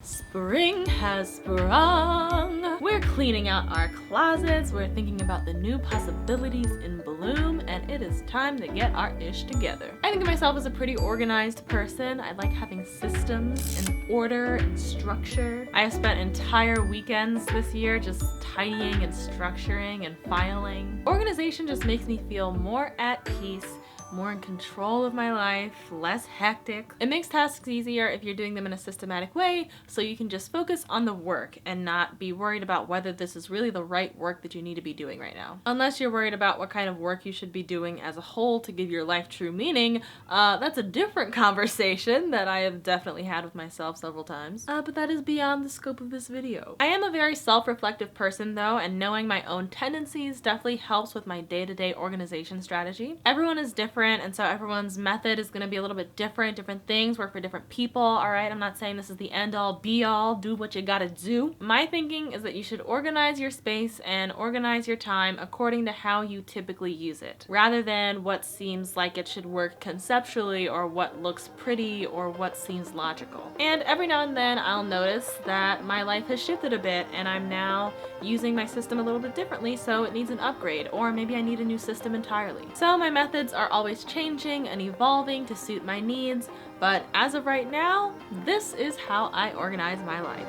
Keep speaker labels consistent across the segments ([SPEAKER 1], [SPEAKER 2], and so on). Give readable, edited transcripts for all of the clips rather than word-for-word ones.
[SPEAKER 1] Spring has sprung. We're cleaning out our closets, we're thinking about the new possibilities in bloom, and it is time to get our ish together. I think of myself as a pretty organized person. I like having systems and order and structure. I have spent entire weekends this year just tidying and structuring and filing. Organization just makes me feel more at peace, more in control of my life, less hectic. It makes tasks easier if you're doing them in a systematic way, so you can just focus on the work and not be worried about whether this is really the right work that you need to be doing right now. Unless you're worried about what kind of work you should be doing as a whole to give your life true meaning, that's a different conversation that I have definitely had with myself several times. But that is beyond the scope of this video. I am a very self-reflective person though, and knowing my own tendencies definitely helps with my day-to-day organization strategy. Everyone is different, and so everyone's method is going to be a little bit different. Different things work for different people, all right? I'm not saying this is the end-all be-all, do what you gotta do. My thinking is that you should organize your space and organize your time according to how you typically use it, rather than what seems like it should work conceptually or what looks pretty or what seems logical. And every now and then I'll notice that my life has shifted a bit and I'm now using my system a little bit differently, so it needs an upgrade, or maybe I need a new system entirely. So my methods are always changing and evolving to suit my needs, but as of right now, this is how I organize my life.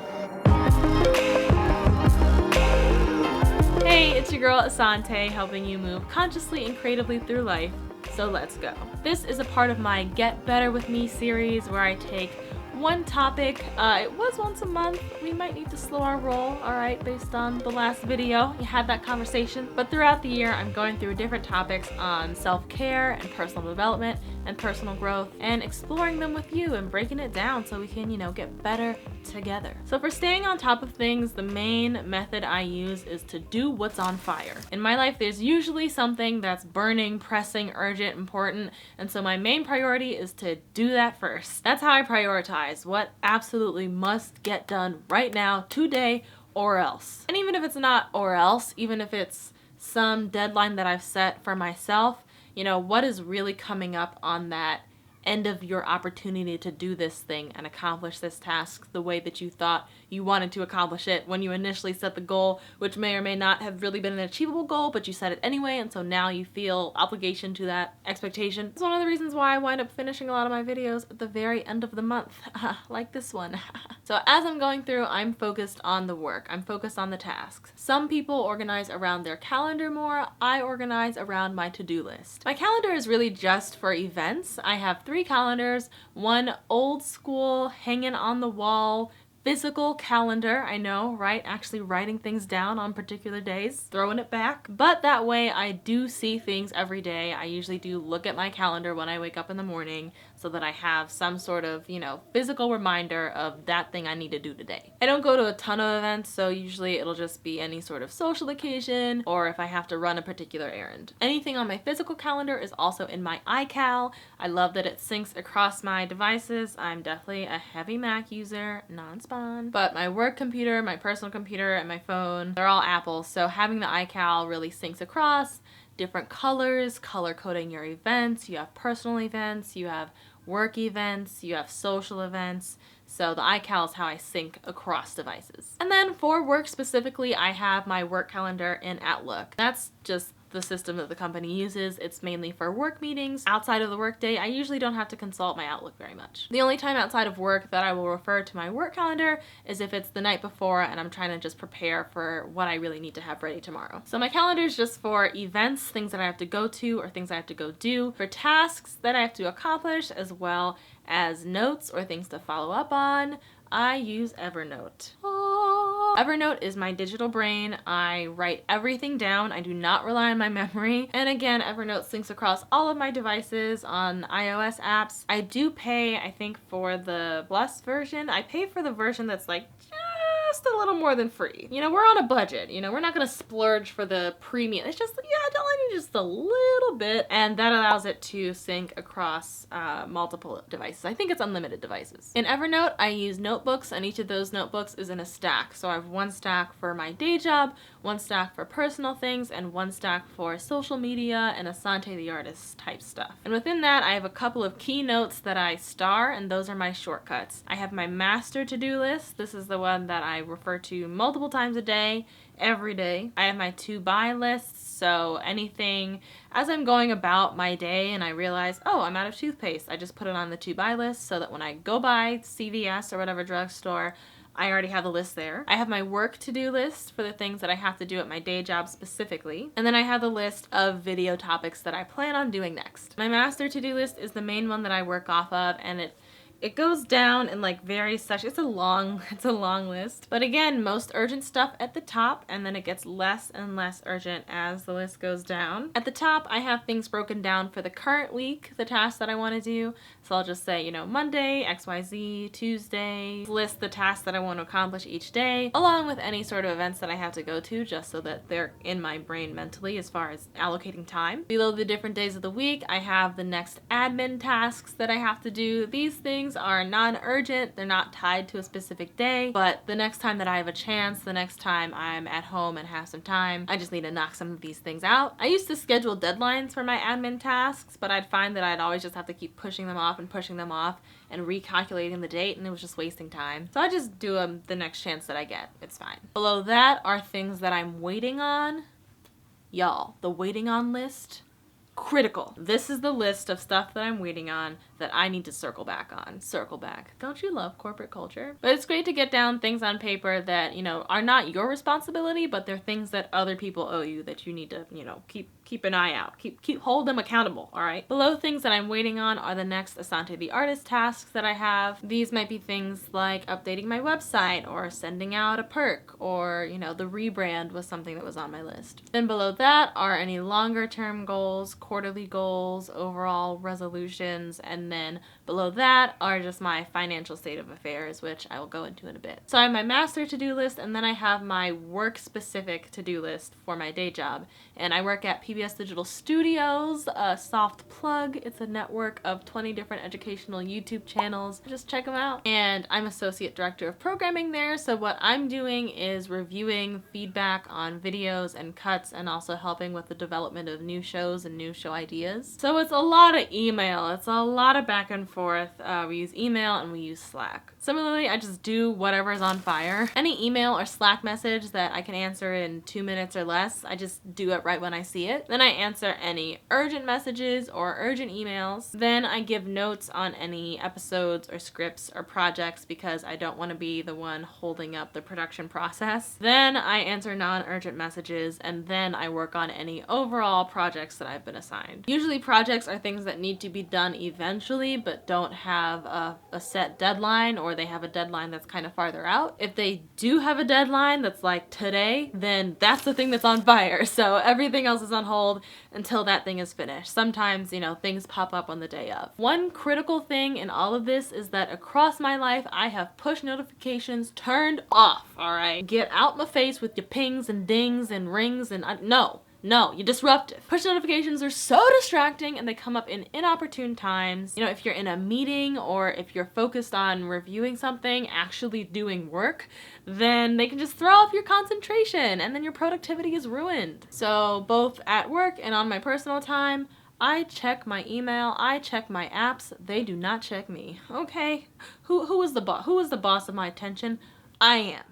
[SPEAKER 1] Hey, it's your girl Ahsante, helping you move consciously and creatively through life, so let's go. This is a part of my Get Better With Me series where I take one topic. It was once a month. We might need to slow our roll, alright, based on the last video. You had that conversation. But throughout the year, I'm going through different topics on self-care and personal development and personal growth, and exploring them with you and breaking it down so we can, get better together. So for staying on top of things, the main method I use is to do what's on fire. In my life, there's usually something that's burning, pressing, urgent, important, and so my main priority is to do that first. That's how I prioritize what absolutely must get done right now, today, or else. And even if it's not or else, even if it's some deadline that I've set for myself, what is really coming up on that end of your opportunity to do this thing and accomplish this task the way that you thought you wanted to accomplish it when you initially set the goal, which may or may not have really been an achievable goal, but you set it anyway, and so now you feel obligation to that expectation. It's one of the reasons why I wind up finishing a lot of my videos at the very end of the month, like this one. So as I'm going through, I'm focused on the work. I'm focused on the tasks. Some people organize around their calendar more. I organize around my to-do list. My calendar is really just for events. I have 3 calendars, one old school, hanging on the wall, physical calendar, I know, right? Actually writing things down on particular days, throwing it back. But that way I do see things every day. I usually do look at my calendar when I wake up in the morning so that I have some sort of, physical reminder of that thing I need to do today. I don't go to a ton of events, so usually it'll just be any sort of social occasion or if I have to run a particular errand. Anything on my physical calendar is also in my iCal. I love that it syncs across my devices. I'm definitely a heavy Mac user, non-spawn. But my work computer, my personal computer, and my phone, they're all Apple, so having the iCal really syncs across. Different colors, color coding your events. You have personal events, you have work events, you have social events. So the iCal is how I sync across devices. And then for work specifically, I have my work calendar in Outlook. That's just the system that the company uses. It's mainly for work meetings. Outside of the workday, I usually don't have to consult my Outlook very much. The only time outside of work that I will refer to my work calendar is if it's the night before and I'm trying to just prepare for what I really need to have ready tomorrow. So my calendar is just for events, things that I have to go to or things I have to go do, for tasks that I have to accomplish, as well as notes or things to follow up on. I use Evernote. Evernote is my digital brain. I write everything down. I do not rely on my memory. And again, Evernote syncs across all of my devices on iOS apps. I do pay, I think, for the Plus version. I pay for the version that's like just a little more than free. You know, we're on a budget. You know, we're not gonna splurge for the premium. It's just, yeah, I need just a little bit, and that allows it to sync across multiple devices. I think it's unlimited devices. In Evernote, I use notebooks, and each of those notebooks is in a stack. So I have one stack for my day job, one stack for personal things, and one stack for social media and Ahsante the Artist type stuff. And within that, I have a couple of keynotes that I star, and those are my shortcuts. I have my master to-do list. This is the one that I refer to multiple times a day, every day. I have my to-buy lists, so anything as I'm going about my day and I realize, oh, I'm out of toothpaste, I just put it on the to-buy list so that when I go by CVS or whatever drugstore, I already have the list there. I have my work to-do list for the things that I have to do at my day job specifically. And then I have the list of video topics that I plan on doing next. My master to-do list is the main one that I work off of, and it goes down in like various sections. It's a long list. But again, most urgent stuff at the top, and then it gets less and less urgent as the list goes down. At the top, I have things broken down for the current week, the tasks that I want to do. So I'll just say, you know, Monday, XYZ, Tuesday, list the tasks that I want to accomplish each day, along with any sort of events that I have to go to, just so that they're in my brain mentally as far as allocating time. Below the different days of the week, I have the next admin tasks that I have to do. These things are non-urgent, they're not tied to a specific day, but the next time that I have a chance, the next time I'm at home and have some time, I just need to knock some of these things out. I used to schedule deadlines for my admin tasks, but I'd find that I'd always just have to keep pushing them off and recalculating the date, and it was just wasting time. So I just do them the next chance that I get. It's fine. Below that are things that I'm waiting on. Y'all, the waiting on list, critical. This is the list of stuff that I'm waiting on that I need to circle back on. Circle back. Don't you love corporate culture? But it's great to get down things on paper that, you know, are not your responsibility, but they're things that other people owe you that you need to, you know, keep an eye out. Hold them accountable, all right? Below things that I'm waiting on are the next Ahsante the Artist tasks that I have. These might be things like updating my website or sending out a perk, or, you know, the rebrand was something that was on my list. Then below that are any longer term goals, quarterly goals, overall resolutions, and then below that are just my financial state of affairs, which I will go into in a bit. So I have my master to-do list, and then I have my work-specific to-do list for my day job. And I work at PBS Digital Studios, a soft plug. It's a network of 20 different educational YouTube channels. Just check them out. And I'm Associate Director of Programming there, so what I'm doing is reviewing feedback on videos and cuts, and also helping with the development of new shows and new show ideas. So it's a lot of email. It's a lot of back and forth. We use email and we use Slack. Similarly, I just do whatever is on fire. Any email or Slack message that I can answer in 2 minutes or less, I just do it right when I see it. Then I answer any urgent messages or urgent emails. Then I give notes on any episodes or scripts or projects because I don't want to be the one holding up the production process. Then I answer non-urgent messages, and then I work on any overall projects that I've been assigned. Usually projects are things that need to be done eventually but don't have a set deadline, or they have a deadline that's kind of farther out. If they do have a deadline that's like today, then that's the thing that's on fire. So everything else is on hold until that thing is finished. Sometimes, you know, things pop up on the day of. One critical thing in all of this is that across my life, I have push notifications turned off, all right? Get out my face with your pings and dings and rings and no, you're disruptive. Push notifications are so distracting, and they come up in inopportune times. You know, if you're in a meeting or if you're focused on reviewing something, actually doing work, then they can just throw off your concentration, and then your productivity is ruined. So both at work and on my personal time, I check my email, I check my apps, they do not check me. Okay, who is the boss? Who is the boss of my attention? I am.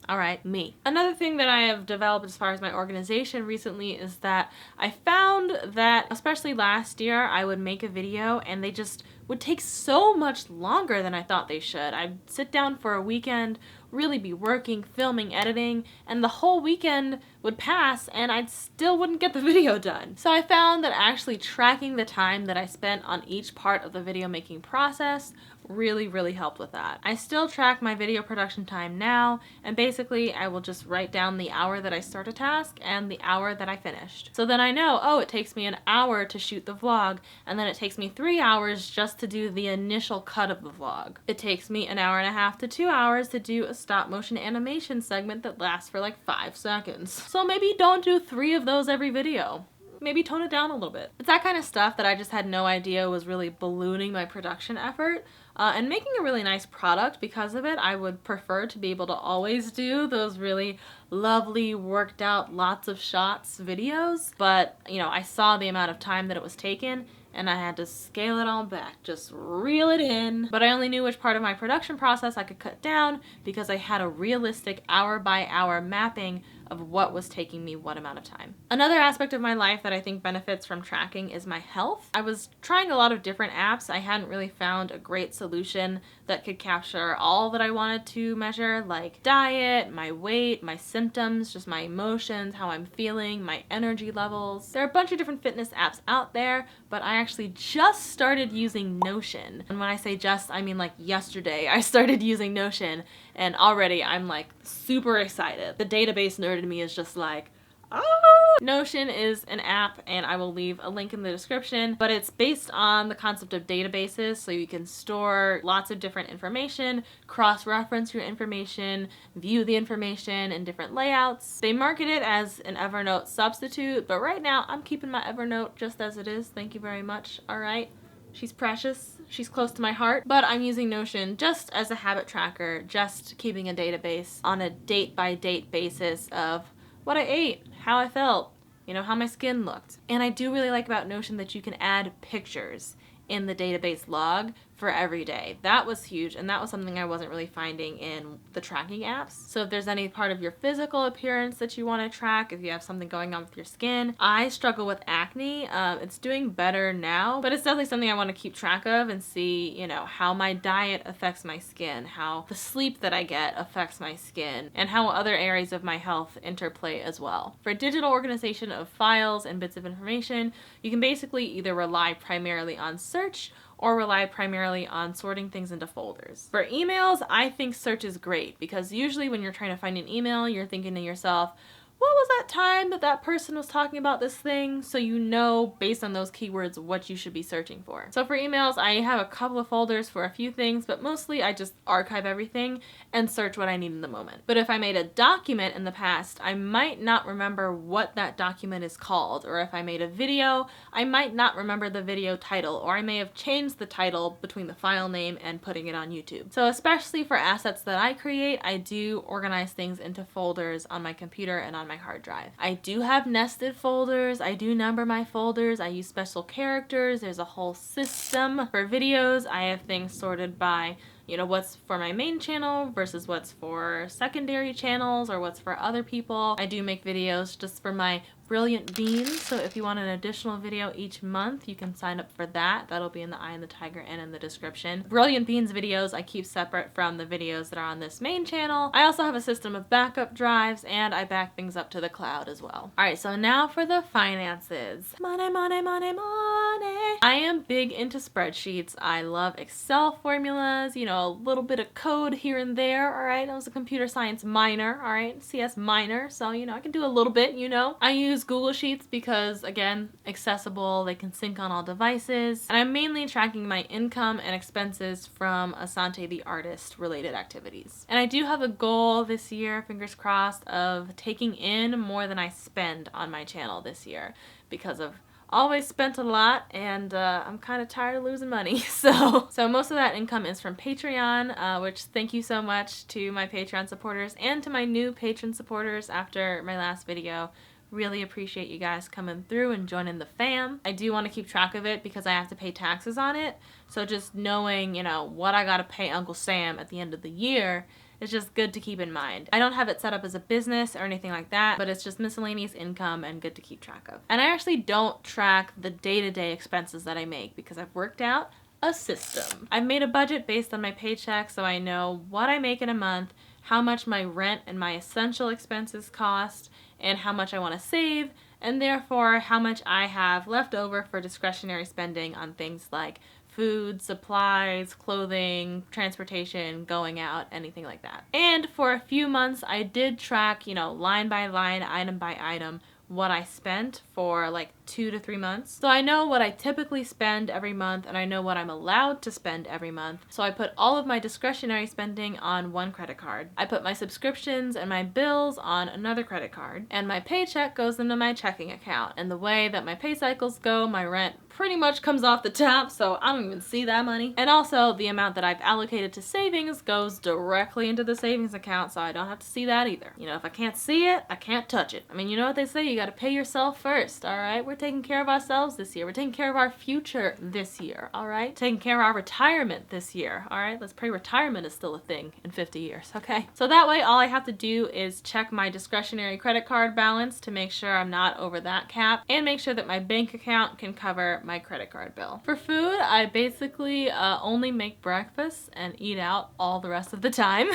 [SPEAKER 1] All right, me. Another thing that I have developed as far as my organization recently is that I found that, especially last year, I would make a video and they just would take so much longer than I thought they should. I'd sit down for a weekend, really be working, filming, editing, and the whole weekend would pass and I still wouldn't get the video done. So I found that actually tracking the time that I spent on each part of the video making process really, really helped with that. I still track my video production time now, and basically I will just write down the hour that I start a task and the hour that I finished. So then I know, oh, it takes me an hour to shoot the vlog, and then it takes me 3 hours just to do the initial cut of the vlog. It takes me an hour and a half to 2 hours to do a stop motion animation segment that lasts for like 5 seconds. So maybe don't do 3 of those every video. Maybe tone it down a little bit. It's that kind of stuff that I just had no idea was really ballooning my production effort and making a really nice product because of it. I would prefer to be able to always do those really lovely, worked out, lots of shots videos, but you know, I saw the amount of time that it was taken and I had to scale it all back, just reel it in. But I only knew which part of my production process I could cut down because I had a realistic hour by hour mapping of what was taking me what amount of time. Another aspect of my life that I think benefits from tracking is my health. I was trying a lot of different apps. I hadn't really found a great solution that could capture all that I wanted to measure, like diet, my weight, my symptoms, just my emotions, how I'm feeling, my energy levels. There are a bunch of different fitness apps out there, but I actually just started using Notion. And when I say just, I mean like yesterday I started using Notion, and already I'm like super excited. The database nerd in me is just like, oh! Notion is an app, and I will leave a link in the description, but it's based on the concept of databases, so you can store lots of different information, cross-reference your information, view the information in different layouts. They market it as an Evernote substitute, but right now I'm keeping my Evernote just as it is. Thank you very much. All right. She's precious, she's close to my heart, but I'm using Notion just as a habit tracker, just keeping a database on a date-by-date basis of what I ate, how I felt, you know, how my skin looked. And I do really like about Notion that you can add pictures in the database log for every day. That was huge, and that was something I wasn't really finding in the tracking apps. So if there's any part of your physical appearance that you want to track, if you have something going on with your skin. I struggle with acne. It's doing better now, but it's definitely something I want to keep track of and see, you know, how my diet affects my skin, how the sleep that I get affects my skin, and how other areas of my health interplay as well. For digital organization of files and bits of information, you can basically either rely primarily on search or rely primarily on sorting things into folders. For emails, I think search is great because usually when you're trying to find an email, you're thinking to yourself, what was that time that that person was talking about this thing? So you know, based on those keywords, what you should be searching for. So for emails, I have a couple of folders for a few things, but mostly I just archive everything and search what I need in the moment. But if I made a document in the past, I might not remember what that document is called. Or if I made a video, I might not remember the video title, or I may have changed the title between the file name and putting it on YouTube. So especially for assets that I create, I do organize things into folders on my computer and on my hard drive. I do have nested folders. I do number my folders. I use special characters. There's a whole system. For videos, I have things sorted by, you know, what's for my main channel versus what's for secondary channels or what's for other people. I do make videos just for my brilliant beans, so if you want an additional video each month, you can sign up for that. That'll be in the Eye and the Tiger and in the description. Brilliant Beans videos I keep separate from the videos that are on this main channel. I also have a system of backup drives, and I back things up to the cloud as well. Alright, so now for the finances. Money, money, money, money. I am big into spreadsheets. I love Excel formulas, you know, a little bit of code here and there, alright? I was a computer science minor, alright? CS minor, so, you know, I can do a little bit, you know. I use Google Sheets because, again, accessible, they can sync on all devices, and I'm mainly tracking my income and expenses from Ahsante the Artist related activities. And I do have a goal this year, fingers crossed, of taking in more than I spend on my channel this year because I've always spent a lot, and I'm kind of tired of losing money. So most of that income is from Patreon, which thank you so much to my Patreon supporters and to my new patron supporters after my last video. Really appreciate you guys coming through and joining the fam. I do want to keep track of it because I have to pay taxes on it. So just knowing, you know, what I gotta pay Uncle Sam at the end of the year is just good to keep in mind. I don't have it set up as a business or anything like that, but it's just miscellaneous income and good to keep track of. And I actually don't track the day-to-day expenses that I make because I've worked out a system. I've made a budget based on my paycheck so I know what I make in a month, how much my rent and my essential expenses cost, and how much I want to save, and therefore how much I have left over for discretionary spending on things like food, supplies, clothing, transportation, going out, anything like that. And for a few months, I did track, line by line, item by item, what I spent for like 2 to 3 months. So I know what I typically spend every month, and I know what I'm allowed to spend every month. So I put all of my discretionary spending on one credit card. I put my subscriptions and my bills on another credit card, and my paycheck goes into my checking account. And the way that my pay cycles go, my rent pretty much comes off the top, so I don't even see that money. And also the amount that I've allocated to savings goes directly into the savings account, so I don't have to see that either. If I can't see it, I can't touch it. I mean, you know what they say, you gotta pay yourself first, all right? We're taking care of ourselves this year. We're taking care of our future this year, all right? Taking care of our retirement this year, all right? Let's pray retirement is still a thing in 50 years, okay? So that way, all I have to do is check my discretionary credit card balance to make sure I'm not over that cap, and make sure that my bank account can cover my credit card bill. For food, I basically only make breakfast and eat out all the rest of the time.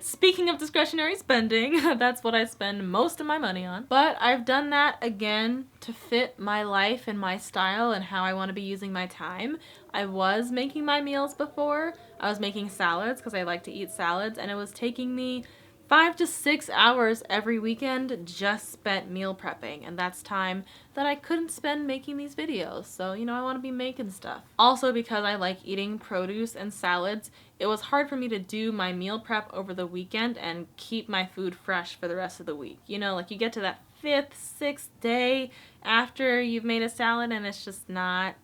[SPEAKER 1] Speaking of discretionary spending, that's what I spend most of my money on. But I've done that again to fit my life and my style and how I want to be using my time. I was making my meals before. I was making salads because I like to eat salads, and it was taking me 5 to 6 hours every weekend just spent meal prepping, and that's time that I couldn't spend making these videos. So, I want to be making stuff. Also, because I like eating produce and salads, it was hard for me to do my meal prep over the weekend and keep my food fresh for the rest of the week. Like you get to that 5th, 6th day after you've made a salad and it's just not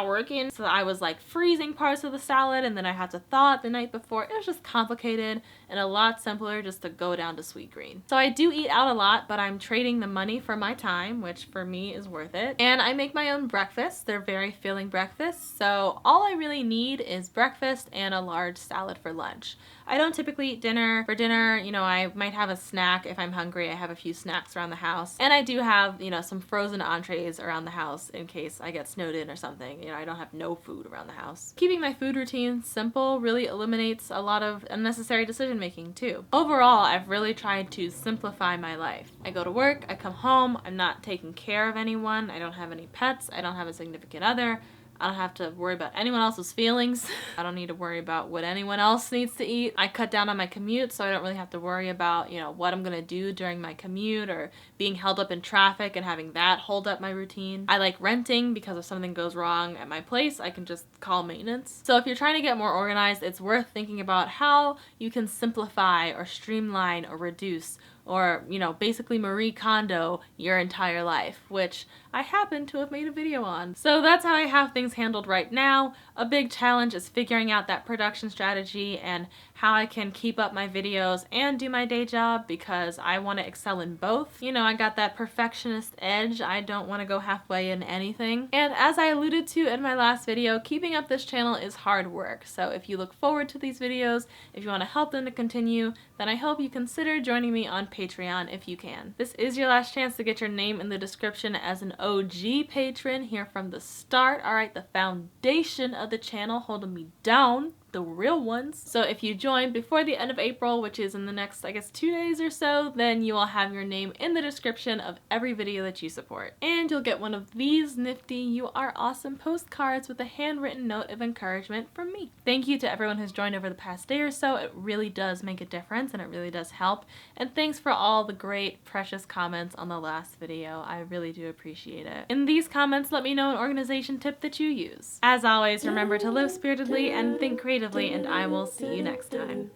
[SPEAKER 1] working. So I was like freezing parts of the salad, and then I had to thaw it the night before. It was just complicated and a lot simpler just to go down to sweet green. So I do eat out a lot, but I'm trading the money for my time, which for me is worth it. And I make my own breakfasts. They're very filling breakfasts. So all I really need is breakfast and a large salad for lunch. I don't typically eat dinner. For dinner, I might have a snack if I'm hungry. I have a few snacks around the house. And I do have, some frozen entrees around the house in case I get snowed in or something. I don't have no food around the house. Keeping my food routine simple really eliminates a lot of unnecessary decision making too. Overall, I've really tried to simplify my life. I go to work, I come home, I'm not taking care of anyone, I don't have any pets, I don't have a significant other, I don't have to worry about anyone else's feelings. I don't need to worry about what anyone else needs to eat. I cut down on my commute, so I don't really have to worry about, what I'm gonna do during my commute or being held up in traffic and having that hold up my routine. I like renting because if something goes wrong at my place, I can just call maintenance. So if you're trying to get more organized, it's worth thinking about how you can simplify or streamline or reduce or, basically Marie Kondo your entire life, which I happen to have made a video on. So that's how I have things handled right now. A big challenge is figuring out that production strategy and how I can keep up my videos and do my day job, because I want to excel in both. I got that perfectionist edge. I don't want to go halfway in anything. And as I alluded to in my last video, keeping up this channel is hard work. So if you look forward to these videos, if you want to help them to continue, then I hope you consider joining me on Patreon if you can. This is your last chance to get your name in the description as an OG patron here from the start. All right, the foundation of the channel holding me down. The real ones. So if you join before the end of April, which is in the next, 2 days or so, then you will have your name in the description of every video that you support. And you'll get one of these nifty "You Are Awesome" postcards with a handwritten note of encouragement from me. Thank you to everyone who's joined over the past day or so. It really does make a difference and it really does help. And thanks for all the great, precious comments on the last video. I really do appreciate it. In these comments, let me know an organization tip that you use. As always, remember to live spiritedly and think creatively, and I will see you next time.